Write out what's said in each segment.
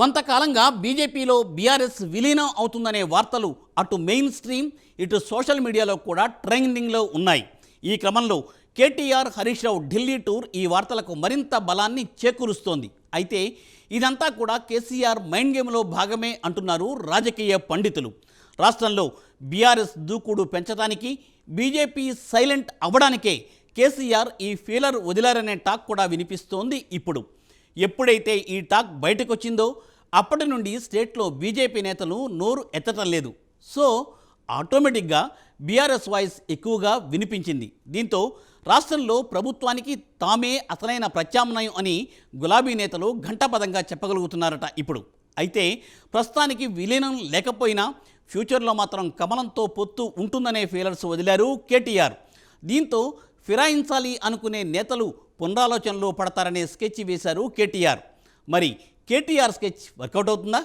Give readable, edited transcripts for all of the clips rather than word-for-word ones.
కొంతకాలంగా బీజేపీలో బీఆర్ఎస్ విలీనం అవుతుందనే వార్తలు అటు మెయిన్ స్ట్రీమ్ ఇటు సోషల్ మీడియాలో కూడా ట్రెండింగ్లో ఉన్నాయి. ఈ క్రమంలో కేటీఆర్ హరీష్ రావు ఢిల్లీ టూర్ ఈ వార్తలకు మరింత బలాన్ని చేకూరుస్తోంది. అయితే ఇదంతా కూడా కేసీఆర్ మైండ్ గేమ్లో భాగమే అంటున్నారు రాజకీయ పండితులు. రాష్ట్రంలో బీఆర్ఎస్ దూకుడు పెంచడానికి, బీజేపీ సైలెంట్ అవ్వడానికే కేసీఆర్ ఈ ఫీలర్ వదిలారనే టాక్ కూడా వినిపిస్తోంది. ఇప్పుడు ఎప్పుడైతే ఈ టాక్ బయటకు వచ్చిందో అప్పటి నుండి స్టేట్లో బీజేపీ నేతలు నోరు ఎత్తటం లేదు. సో ఆటోమేటిక్గా బీఆర్ఎస్ వాయిస్ ఎక్కువగా వినిపించింది. దీంతో రాష్ట్రంలో ప్రభుత్వానికి తామే అసలైన ప్రత్యామ్నాయం అని గులాబీ నేతలు ఘంటాపదంగా చెప్పగలుగుతున్నారట ఇప్పుడు. అయితే ప్రస్తుతానికి విలీనం లేకపోయినా ఫ్యూచర్లో మాత్రం కమలంతో పొత్తు ఉంటుందనే ఫీలర్స్ వదిలారు కేటీఆర్. దీంతో ఫిరాయించాలి అనుకునే నేతలు పునరాలోచనలో పడతారనే స్కెచ్ వేశారు కేటీఆర్. మరి కేటీఆర్ స్కెచ్ వర్కౌట్ అవుతుందా?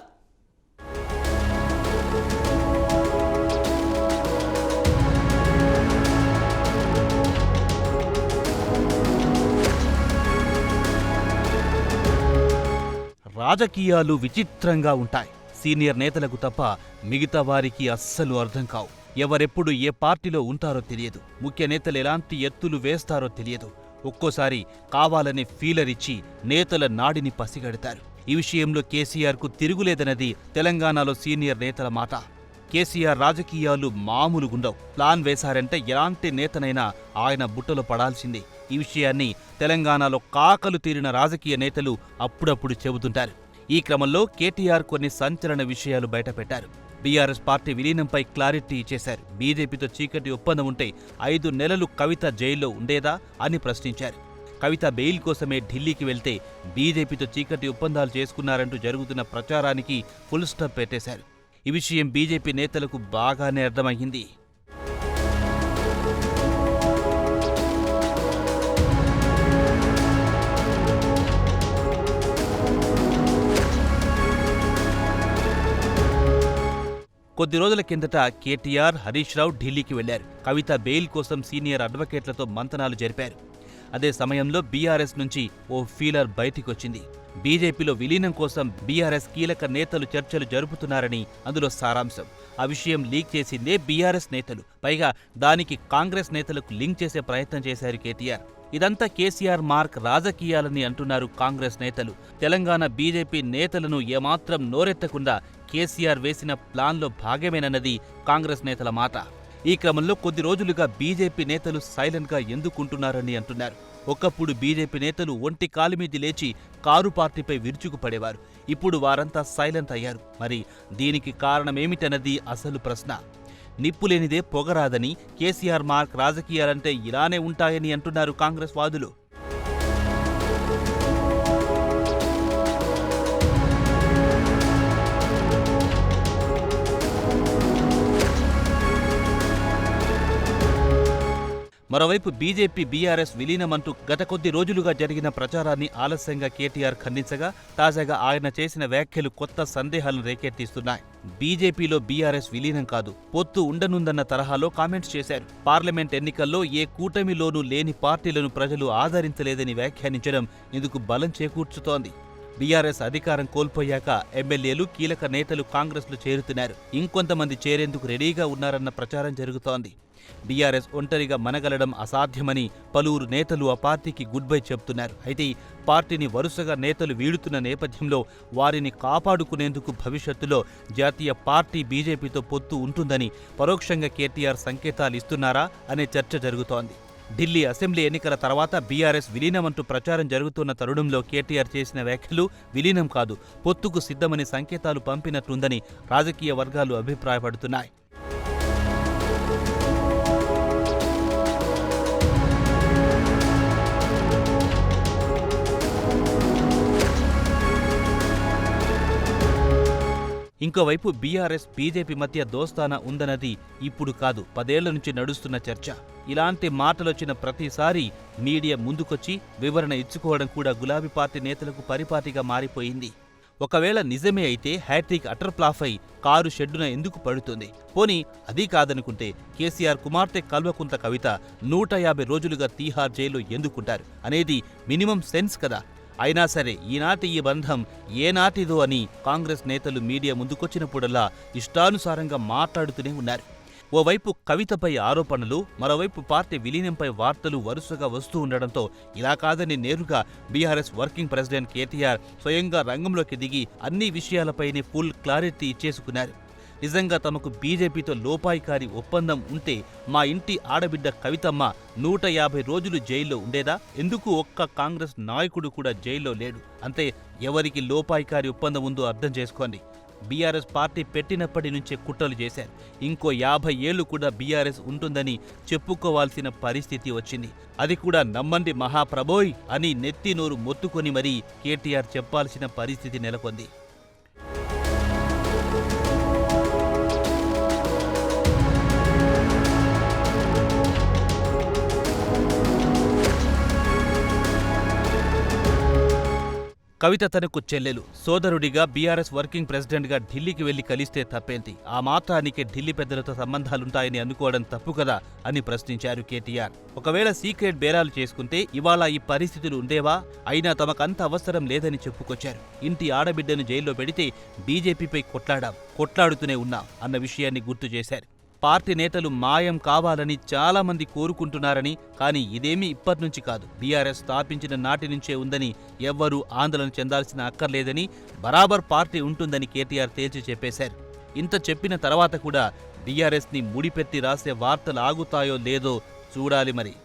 రాజకీయాలు విచిత్రంగా ఉంటాయి. సీనియర్ నేతలకు తప్ప మిగతా వారికి అస్సలు అర్థం కావు. ఎవరెప్పుడు ఏ పార్టీలో ఉంటారో తెలియదు. ముఖ్య నేతలు ఎలాంటి ఎత్తులు వేస్తారో తెలియదు. ఒక్కోసారి కావాలనే ఫీలర్ ఇచ్చి నేతల నాడిని పసిగడతారు. ఈ విషయంలో కేసీఆర్కు తిరుగులేదన్నది తెలంగాణలో సీనియర్ నేతల మాట. కేసీఆర్ రాజకీయాలు మామూలుగుండవు. ప్లాన్ వేశారంటే ఎలాంటి నేతనైనా ఆయన బుట్టలో పడాల్సిందే. ఈ విషయాన్ని తెలంగాణలో కాకలు తీరిన రాజకీయ నేతలు అప్పుడప్పుడు చెబుతుంటారు. ఈ క్రమంలో కేటీఆర్ కొన్ని సంచలన విషయాలు బయటపెట్టారు. బీఆర్ఎస్ పార్టీ విలీనంపై క్లారిటీ ఇచ్చేశారు. బీజేపీతో చీకటి ఒప్పందం ఉంటే 5 నెలలు కవిత జైల్లో ఉండేదా అని ప్రశ్నించారు. కవిత బెయిల్ కోసమే ఢిల్లీకి వెళ్తే బీజేపీతో చీకటి ఒప్పందాలు చేసుకున్నారంటూ జరుగుతున్న ప్రచారానికి ఫుల్ స్టాప్ పెట్టేశారు. ఈ విషయం బీజేపీ నేతలకు బాగానే అర్థమయ్యింది. కొద్ది రోజుల కిందట కేటీఆర్, హరీష్ రావు ఢిల్లీకి వెళ్లారు. కవిత బెయిల్ కోసం సీనియర్ అడ్వకేట్లతో మంతనాలు జరిపారు. అదే సమయంలో బీఆర్ఎస్ నుంచి ఓ ఫీలర్ బయటికొచ్చింది. బీజేపీలో విలీనం కోసం బీఆర్ఎస్ కీలక నేతలు చర్చలు జరుపుతున్నారని అందులో సారాంశం. ఆ విషయం లీక్ చేసిందే బీఆర్ఎస్ నేతలు. పైగా దానికి కాంగ్రెస్ నేతలకు లింక్ చేసే ప్రయత్నం చేశారు కేటీఆర్. ఇదంతా కేసీఆర్ మార్క్ రాజకీయాలని అంటున్నారు కాంగ్రెస్ నేతలు. తెలంగాణ బీజేపీ నేతలను ఏమాత్రం నోరెత్తకుండా కేసీఆర్ వేసిన ప్లాన్లో భాగమేనన్నది కాంగ్రెస్ నేతల మాట. ఈ క్రమంలో కొద్ది రోజులుగా బీజేపీ నేతలు సైలెంట్గా ఎందుకుంటున్నారని అంటున్నారు. ఒకప్పుడు బీజేపీ నేతలు ఒంటి కాలిమీది లేచి కారు పార్టీపై విరుచుకుపడేవారు. ఇప్పుడు వారంతా సైలెంట్ అయ్యారు. మరి దీనికి కారణమేమిటన్నది అసలు ప్రశ్న. నిప్పులేనిదే పొగరాదని, కేసీఆర్ మార్క్ రాజకీయాలంటే ఇలానే ఉంటాయని అంటున్నారు కాంగ్రెస్ వాదులు. మరోవైపు బీజేపీ బీఆర్ఎస్ విలీనమంటూ గత కొద్ది రోజులుగా జరిగిన ప్రచారాన్ని ఆలస్యంగా కేటీఆర్ ఖండించగా, తాజాగా ఆయన చేసిన వ్యాఖ్యలు కొత్త సందేహాలను రేకెత్తిస్తున్నాయి. బీజేపీలో బీఆర్ఎస్ విలీనం కాదు, పొత్తు ఉండనుందన్న తరహాలో కామెంట్స్ చేశారు. పార్లమెంట్ ఎన్నికల్లో ఏ కూటమిలోనూ లేని పార్టీలను ప్రజలు ఆదరించలేదని వ్యాఖ్యానించడం ఇందుకు బలం చేకూర్చుతోంది. బీఆర్ఎస్ అధికారం కోల్పోయాక ఎమ్మెల్యేలు, కీలక నేతలు కాంగ్రెస్లో చేరుతున్నారు. ఇంకొంతమంది చేరేందుకు రెడీగా ఉన్నారన్న ప్రచారం జరుగుతోంది. బీఆర్ఎస్ ఒంటరిగా మనగలడం అసాధ్యమని పలువురు నేతలు ఆ పార్టీకి గుడ్ బై చెబుతున్నారు. అయితే పార్టీని వరుసగా నేతలు వీడుతున్న నేపథ్యంలో వారిని కాపాడుకునేందుకు భవిష్యత్తులో జాతీయ పార్టీ బీజేపీతో పొత్తు ఉంటుందని పరోక్షంగా కేటీఆర్ సంకేతాలు ఇస్తున్నారా అనే చర్చ జరుగుతోంది. ఢిల్లీ అసెంబ్లీ ఎన్నికల తర్వాత బీఆర్ఎస్ విలీనమంటూ ప్రచారం జరుగుతున్న తరుణంలో కేటీఆర్ చేసిన వ్యాఖ్యలు విలీనం కాదు, పొత్తుకు సిద్ధమని సంకేతాలు పంపినట్లుందని రాజకీయ వర్గాలు అభిప్రాయపడుతున్నాయి. ఇంకోవైపు బీఆర్ఎస్ బీజేపీ మధ్య దోస్తానా ఉందన్నది ఇప్పుడు కాదు, 10 ఏళ్ల నుంచి నడుస్తున్న చర్చ. ఇలాంటి మాటలొచ్చిన ప్రతిసారి మీడియా ముందుకొచ్చి వివరణ ఇచ్చుకోవడం కూడా గులాబీ పార్టీ నేతలకు పరిపాటిగా మారిపోయింది. ఒకవేళ నిజమే అయితే హ్యాట్రిక్ అటర్ ఫ్లాప్ అయి కారు షెడ్డున ఎందుకు పడుతుంది? పోనీ అదీ కాదనుకుంటే కేసీఆర్ కుమార్తె కల్వకుంట్ల కవిత 150 రోజులుగా తీహార్ జైల్లో ఎందుకుంటారు అనేది మినిమం సెన్స్ కదా. అయినా సరే ఈనాటి ఈ బంధం ఏనాటిదో అని కాంగ్రెస్ నేతలు మీడియా ముందుకొచ్చినప్పుడల్లా ఇష్టానుసారంగా మాట్లాడుతూనే ఉన్నారు. ఓవైపు కవితపై ఆరోపణలు, మరోవైపు పార్టీ విలీనంపై వార్తలు వరుసగా వస్తూ ఉండడంతో ఇలా కాదని నేరుగా బీఆర్ఎస్ వర్కింగ్ ప్రెసిడెంట్ కేటీఆర్ స్వయంగా రంగంలోకి దిగి అన్ని విషయాలపైనే ఫుల్ క్లారిటీ ఇచ్చేసుకున్నారు. నిజంగా తమకు బీజేపీతో లోపాయికారి ఒప్పందం ఉంటే మా ఇంటి ఆడబిడ్డ కవితమ్మ 150 రోజులు జైల్లో ఉండేదా? ఎందుకు ఒక్క కాంగ్రెస్ నాయకుడు కూడా జైల్లో లేడు? అంతే, ఎవరికి లోపాయికారి ఒప్పందం ఉందో అర్థం చేసుకోండి. బీఆర్ఎస్ పార్టీ పెట్టినప్పటి నుంచే కుట్రలు చేశారు. ఇంకో 50 ఏళ్లు కూడా బీఆర్ఎస్ ఉంటుందని చెప్పుకోవాల్సిన పరిస్థితి వచ్చింది. అది కూడా నమ్మండి మహాప్రభోయ్ అని నెత్తి నోరు మొత్తుకొని మరీ కేటీఆర్ చెప్పాల్సిన పరిస్థితి నెలకొంది. కవిత తనకు చెల్లెలు, సోదరుడిగా బీఆర్ఎస్ వర్కింగ్ ప్రెసిడెంట్గా ఢిల్లీకి వెళ్లి కలిస్తే తప్పేంటి? ఆ మాత్రానికే ఢిల్లీ పెద్దలతో సంబంధాలుంటాయని అనుకోవడం తప్పు కదా అని ప్రశ్నించారు కేటీఆర్. ఒకవేళ సీక్రెట్ బేరాలు చేసుకుంటే ఇవాళ ఈ పరిస్థితులు ఉండేవా? అయినా తమకంత అవసరం లేదని చెప్పుకొచ్చారు. ఇంటి ఆడబిడ్డను జైల్లో పెడితే బీజేపీపై కొట్లాడుతూనే ఉన్నాం అన్న విషయాన్ని గుర్తు చేశారు. పార్టీ నేతలు మాయం కావాలని చాలా మంది కోరుకుంటున్నారని, కానీ ఇదేమీ ఇప్పటినుంచి కాదు, బీఆర్ఎస్ స్థాపించిన నాటి నుంచే ఉందని, ఎవ్వరూ ఆందోళన చెందాల్సిన అక్కర్లేదని, బరాబర్ పార్టీ ఉంటుందని కేటీఆర్ తేల్చి చెప్పేశారు. ఇంత చెప్పిన తర్వాత కూడా బీఆర్ఎస్ని ముడిపెట్టి రాసే వార్తలు ఆగుతాయో లేదో చూడాలి మరి.